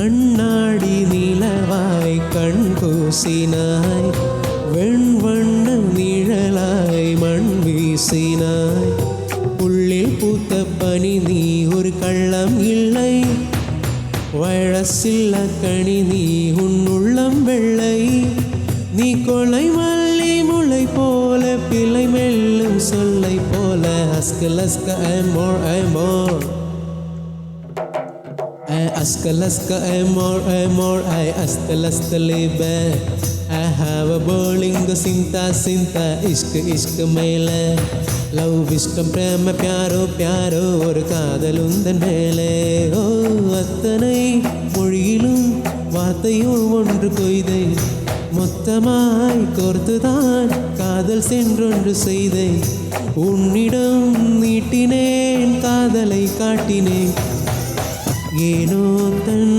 கண்ணாடி நிலவாய் கண் கூசினாய் வெண்வண்ண நிழலாய் மண் வீசினாய் உள்ளில் பூத்த பனி நீ ஒரு கள்ளம் இல்லை வழசில்ல கனி நீ உன் உள்ளம் வெள்ளை நீ கொலை மல்லி முளை போல பிள்ளை மெல்லும் சொல்லை போல அஸ்கலஸ்க amor Askalaska amor I askalasta libe I have a bowling sinta sinta ishq mele love ishkam prema pyaro ஒரு காதல் உந்தன் மேலே ஓ அத்தனை மொழியிலும் வார்த்தையோ ஒன்று கொய்தை மொத்தமாய் கோர்த்துதான் காதல் சென்றொன்று செய்தை உன்னிடம் நீட்டினேன் காதலை காட்டினேன் ஏனோ தன்